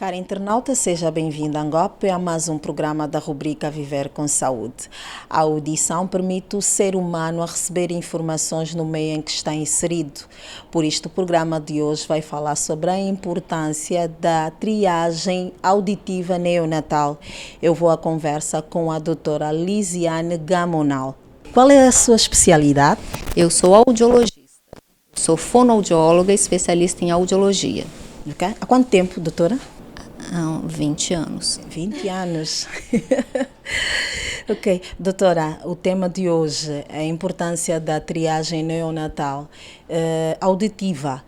Cara internauta, seja bem-vindo a Angope a mais um programa da rubrica Viver com Saúde. A audição permite o ser humano a receber informações no meio em que está inserido. Por isto, o programa de hoje vai falar sobre a importância da triagem auditiva neonatal. Eu vou à conversa com a doutora Lisiane Gamonal. Qual é a sua especialidade? Eu sou audiologista, sou fonoaudióloga, especialista em audiologia. Okay. Há quanto tempo, doutora? Há 20 anos. 20 anos. Ok. Doutora, o tema de hoje é a importância da triagem neonatal auditiva.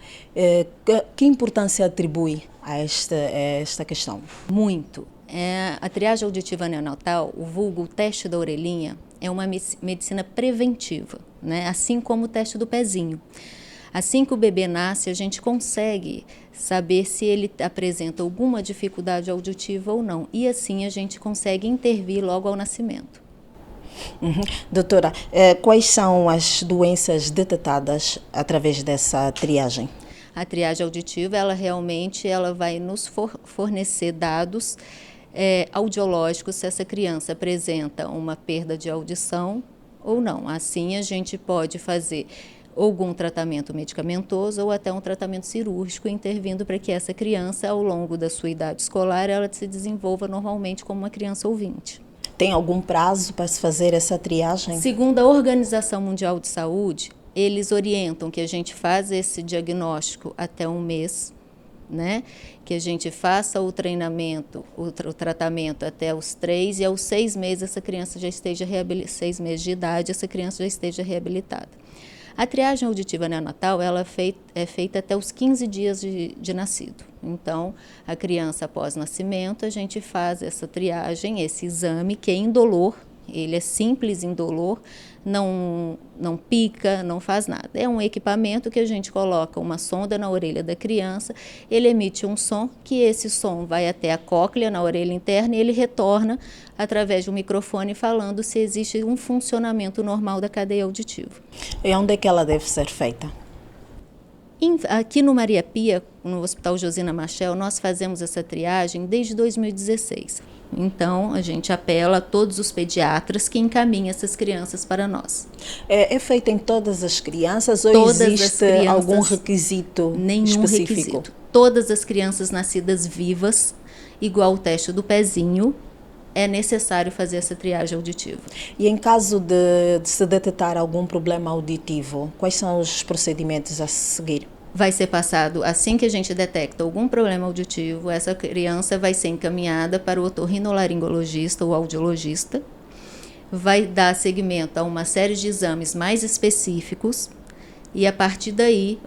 Que importância atribui a esta questão? Muito. A triagem auditiva neonatal, o vulgo teste da orelhinha, é uma medicina preventiva, né? Assim como o teste do pezinho. Assim que o bebê nasce, a gente consegue saber se ele apresenta alguma dificuldade auditiva ou não. E assim a gente consegue intervir logo ao nascimento. Uhum. Doutora, quais são as doenças detectadas através dessa triagem? A triagem auditiva, ela realmente vai nos fornecer dados audiológicos se essa criança apresenta uma perda de audição ou não. Assim a gente pode fazer algum tratamento medicamentoso ou até um tratamento cirúrgico, intervindo para que essa criança, ao longo da sua idade escolar, ela se desenvolva normalmente como uma criança ouvinte. Tem algum prazo para se fazer essa triagem? Segundo a Organização Mundial de Saúde, eles orientam que a gente faça esse diagnóstico até um mês, né? Que a gente faça o treinamento, o tratamento até os 3 e aos 6 meses essa criança já esteja 6 meses de idade, essa criança já esteja reabilitada. A triagem auditiva neonatal ela é feita até os 15 dias de nascido. Então, a criança após nascimento, a gente faz essa triagem, esse exame que é indolor, ele é simples, indolor, não pica, não faz nada. É um equipamento que a gente coloca uma sonda na orelha da criança, ele emite um som, que esse som vai até a cóclea na orelha interna e ele retorna através de um microfone falando se existe um funcionamento normal da cadeia auditiva. E onde é que ela deve ser feita? Aqui no Maria Pia, no Hospital Josina Machel, nós fazemos essa triagem desde 2016. Então, a gente apela a todos os pediatras que encaminham essas crianças para nós. É feita em todas as crianças ou todas existe algum requisito nenhum específico? Requisito. Todas as crianças nascidas vivas, igual o teste do pezinho, é necessário fazer essa triagem auditiva. E em caso de se detectar algum problema auditivo, quais são os procedimentos a seguir? Vai ser passado, assim que a gente detecta algum problema auditivo, essa criança vai ser encaminhada para o otorrinolaringologista ou audiologista, vai dar seguimento a uma série de exames mais específicos e a partir daí,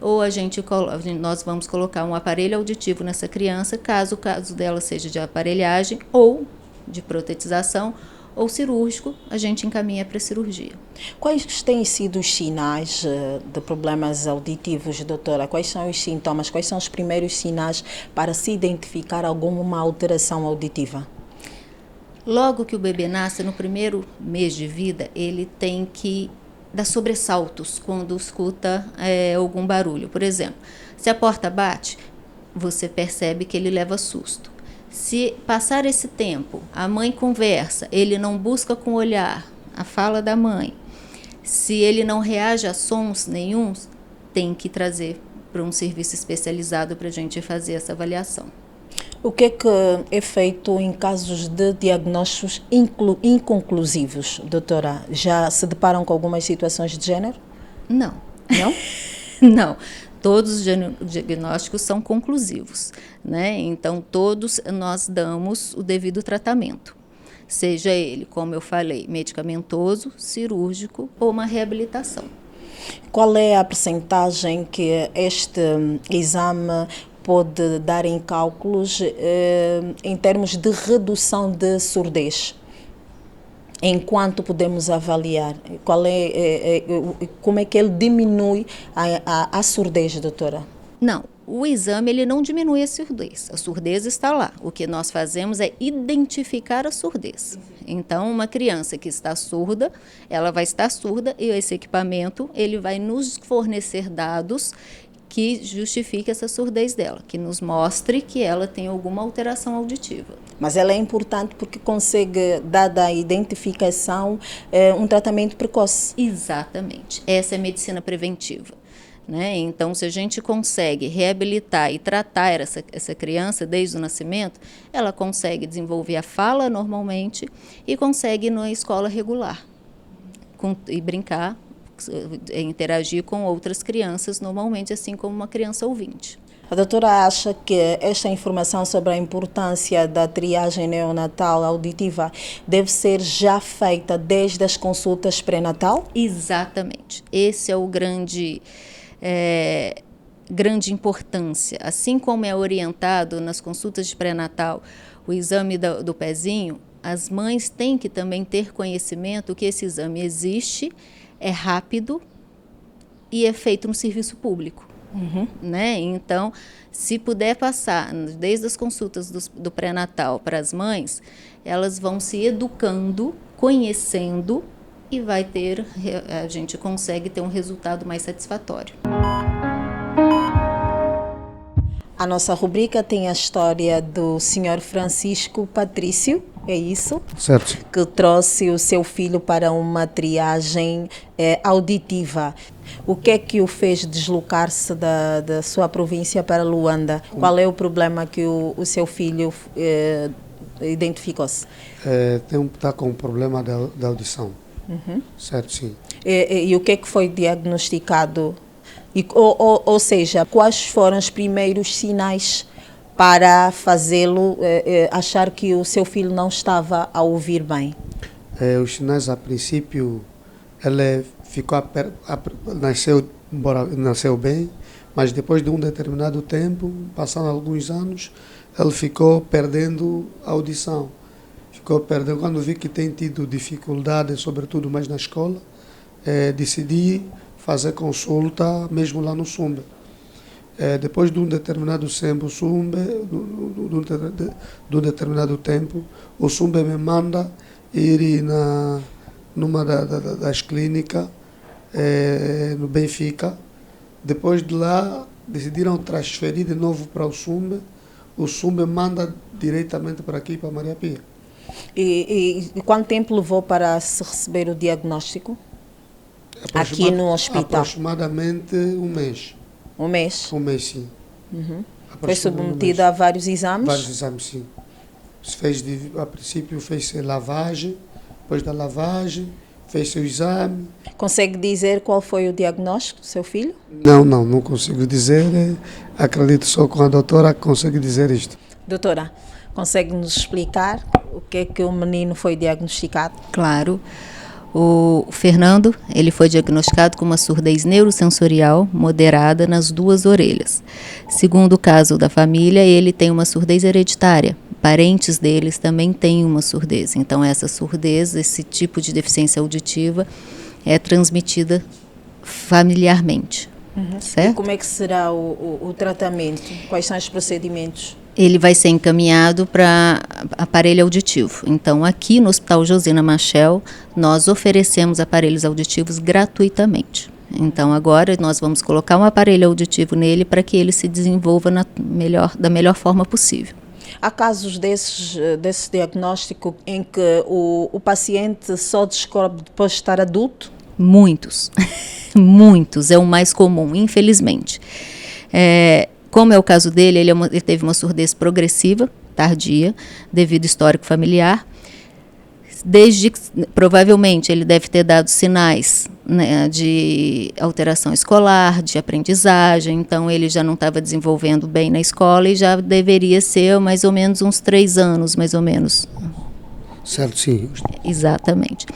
nós vamos colocar um aparelho auditivo nessa criança, caso o caso dela seja de aparelhagem ou de protetização ou cirúrgico, a gente encaminha para cirurgia. Quais têm sido os sinais de problemas auditivos, doutora? Quais são os sintomas? Quais são os primeiros sinais para se identificar alguma alteração auditiva? Logo que o bebê nasce, no primeiro mês de vida, ele tem que dar sobressaltos quando escuta algum barulho. Por exemplo, se a porta bate, você percebe que ele leva susto. Se passar esse tempo, a mãe conversa, ele não busca com o olhar a fala da mãe, se ele não reage a sons nenhum, tem que trazer para um serviço especializado para a gente fazer essa avaliação. O que é feito em casos de diagnósticos inconclusivos, doutora? Já se deparam com algumas situações de género? Não. Não? Não. Todos os diagnósticos são conclusivos, né? Então, todos nós damos o devido tratamento, seja ele, como eu falei, medicamentoso, cirúrgico ou uma reabilitação. Qual é a percentagem que este exame pode dar em cálculos em termos de redução de surdez? Enquanto podemos avaliar como é que ele diminui a surdez, doutora? Não, o exame ele não diminui a surdez está lá. O que nós fazemos é identificar a surdez. Então, uma criança que está surda, ela vai estar surda e esse equipamento ele vai nos fornecer dados que justifique essa surdez dela, que nos mostre que ela tem alguma alteração auditiva. Mas ela é importante porque consegue, dada a identificação, um tratamento precoce. Exatamente. Essa é a medicina preventiva. Né? Então, se a gente consegue reabilitar e tratar essa criança desde o nascimento, ela consegue desenvolver a fala normalmente e consegue ir na escola regular e brincar, interagir com outras crianças normalmente, assim como uma criança ouvinte. A doutora acha que esta informação sobre a importância da triagem neonatal auditiva deve ser já feita desde as consultas pré-natal? Exatamente. Esse é o grande importância. Assim como é orientado nas consultas de pré-natal o exame do pezinho, as mães têm que também ter conhecimento que esse exame existe, é rápido e é feito no serviço público. Né? Então, se puder passar desde as consultas do pré-natal para as mães, elas vão se educando, conhecendo e a gente consegue ter um resultado mais satisfatório. A nossa rubrica tem a história do Sr. Francisco Patrício, é isso? Certo. Que trouxe o seu filho para uma triagem auditiva. O que é que o fez deslocar-se da sua província para Luanda? Qual é o problema que o seu filho identificou-se? Está com um problema da audição. Certo, sim. E o que é que foi diagnosticado? Ou seja, quais foram os primeiros sinais para fazê-lo achar que o seu filho não estava a ouvir bem? Os sinais, a princípio, ele ficou nasceu bem, mas depois de um determinado tempo, passando alguns anos, ele ficou perdendo a audição. Quando vi que tem tido dificuldade, sobretudo mais na escola, decidi fazer consulta mesmo lá no SUMBE. Depois de um determinado tempo, o SUMBE me manda ir numa das clínicas no Benfica. Depois de lá, decidiram transferir de novo para o SUMBE manda diretamente para aqui, para Maria Pia. E quanto tempo levou para se receber o diagnóstico? Aqui no hospital? Aproximadamente um mês. Um mês? Um mês, sim. Foi submetida a vários exames? Vários exames, sim. A princípio fez-se lavagem, depois da lavagem, fez-se o exame. Consegue dizer qual foi o diagnóstico do seu filho? Não consigo dizer. Acredito só com a doutora que consegue dizer isto. Doutora, consegue nos explicar o que é que o menino foi diagnosticado? Claro. O Fernando, ele foi diagnosticado com uma surdez neurosensorial moderada nas duas orelhas. Segundo o caso da família, ele tem uma surdez hereditária. Parentes deles também têm uma surdez. Então, essa surdez, esse tipo de deficiência auditiva, é transmitida familiarmente. Certo? E como é que será o tratamento? Quais são os procedimentos? Ele vai ser encaminhado para aparelho auditivo. Então, aqui no Hospital Josina Machel, nós oferecemos aparelhos auditivos gratuitamente. Então, agora nós vamos colocar um aparelho auditivo nele para que ele se desenvolva da melhor forma possível. Há casos desse diagnóstico em que o paciente só descobre depois de estar adulto? Muitos. Muitos. É o mais comum, infelizmente. Como é o caso dele, ele teve uma surdez progressiva, tardia, devido ao histórico familiar. Provavelmente ele deve ter dado sinais, né, de alteração escolar, de aprendizagem, então ele já não estava desenvolvendo bem na escola e já deveria ser mais ou menos uns 3 anos, mais ou menos. Certo, sim. Exatamente.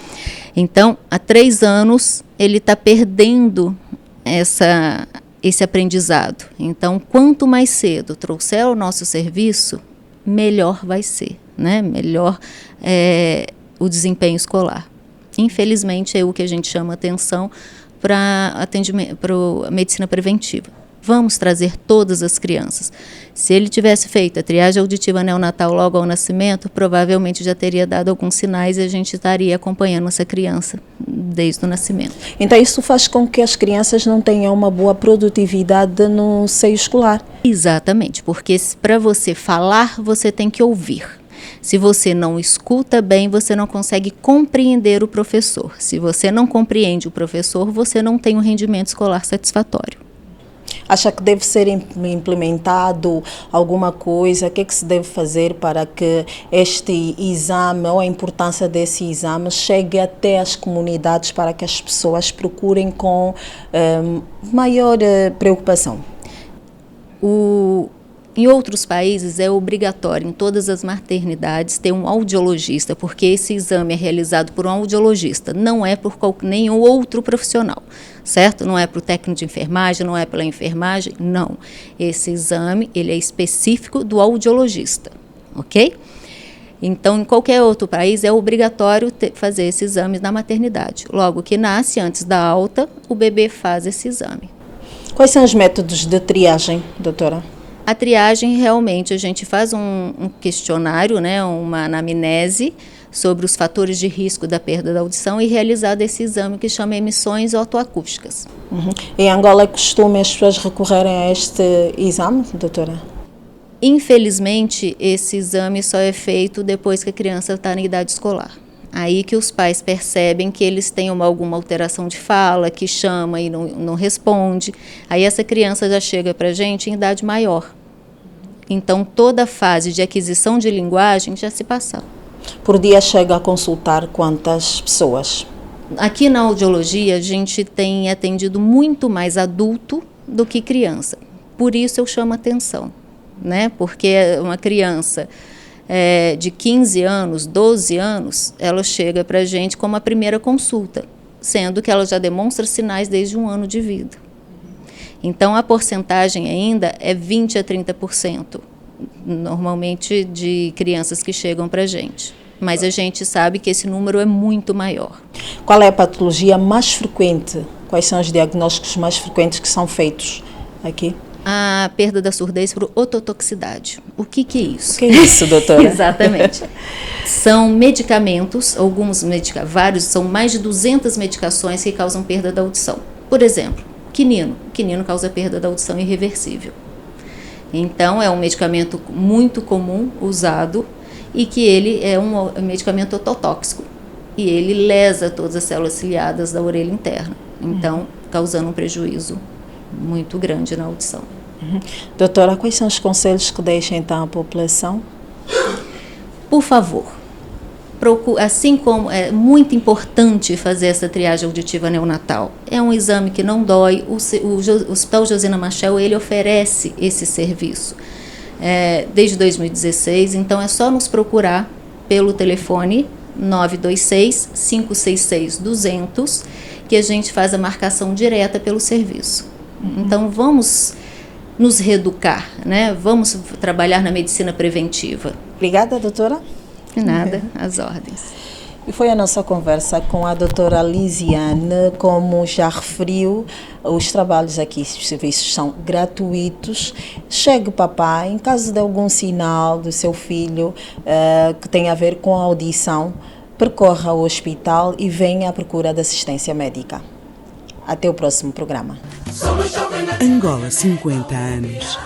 Então, há 3 anos ele está perdendo esse aprendizado. Então, quanto mais cedo trouxer ao nosso serviço, melhor vai ser, né? Melhor o desempenho escolar. Infelizmente, é o que a gente chama atenção para a medicina preventiva. Vamos trazer todas as crianças. Se ele tivesse feito a triagem auditiva neonatal logo ao nascimento, provavelmente já teria dado alguns sinais e a gente estaria acompanhando essa criança desde o nascimento. Então isso faz com que as crianças não tenham uma boa produtividade no seio escolar. Exatamente, porque para você falar, você tem que ouvir. Se você não escuta bem, você não consegue compreender o professor. Se você não compreende o professor, você não tem um rendimento escolar satisfatório. Acha que deve ser implementado alguma coisa? O que é que se deve fazer para que este exame ou a importância desse exame chegue até as comunidades para que as pessoas procurem com maior preocupação? Em outros países é obrigatório em todas as maternidades ter um audiologista, porque esse exame é realizado por um audiologista, não é por nenhum outro profissional, certo? Não é para o técnico de enfermagem, não é pela enfermagem, não. Esse exame ele é específico do audiologista, ok? Então, em qualquer outro país é obrigatório fazer esse exame na maternidade. Logo que nasce, antes da alta, o bebê faz esse exame. Quais são os métodos de triagem, doutora? A triagem, realmente, a gente faz um questionário, né, uma anamnese sobre os fatores de risco da perda da audição e realizado esse exame que chama emissões otoacústicas. Em Angola é costume as pessoas recorrerem a este exame, doutora? Infelizmente, esse exame só é feito depois que a criança está na idade escolar. Aí que os pais percebem que eles têm alguma alteração de fala, que chama e não responde. Aí essa criança já chega para a gente em idade maior. Então, toda a fase de aquisição de linguagem já se passou. Por dia chega a consultar quantas pessoas? Aqui na audiologia, a gente tem atendido muito mais adulto do que criança. Por isso eu chamo atenção, né? Porque uma criança de 15 anos, 12 anos, ela chega para a gente como a primeira consulta, sendo que ela já demonstra sinais desde 1 ano de vida. Então, a porcentagem ainda é 20% a 30%, normalmente de crianças que chegam para a gente. Mas a gente sabe que esse número é muito maior. Qual é a patologia mais frequente? Quais são os diagnósticos mais frequentes que são feitos aqui? A perda da surdez por ototoxicidade. O que é isso? O que é isso, doutora? Exatamente. São medicamentos, vários, são mais de 200 medicações que causam perda da audição. Por exemplo, quinino. Quinino causa perda da audição irreversível. Então, é um medicamento muito comum, usado, e que ele é um medicamento ototóxico. E ele lesa todas as células ciliadas da orelha interna. Então, causando um prejuízo muito grande na audição. Doutora, quais são os conselhos que deixa então à população? Por favor, assim como é muito importante fazer essa triagem auditiva neonatal, é um exame que não dói, o Hospital Josina Machel, ele oferece esse serviço desde 2016, então é só nos procurar pelo telefone 926-566-200 que a gente faz a marcação direta pelo serviço. Então vamos nos reeducar, né? Vamos trabalhar na medicina preventiva. Obrigada, doutora. De nada, às ordens. E foi a nossa conversa com a doutora Lisiane. Como já referiu, os trabalhos aqui, os serviços são gratuitos. Chegue, papai, em caso de algum sinal do seu filho que tenha a ver com a audição, percorra ao hospital e venha à procura de assistência médica. Até o próximo programa. Angola 50 anos.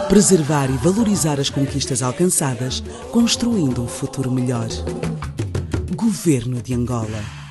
Preservar e valorizar as conquistas alcançadas, construindo um futuro melhor. Governo de Angola.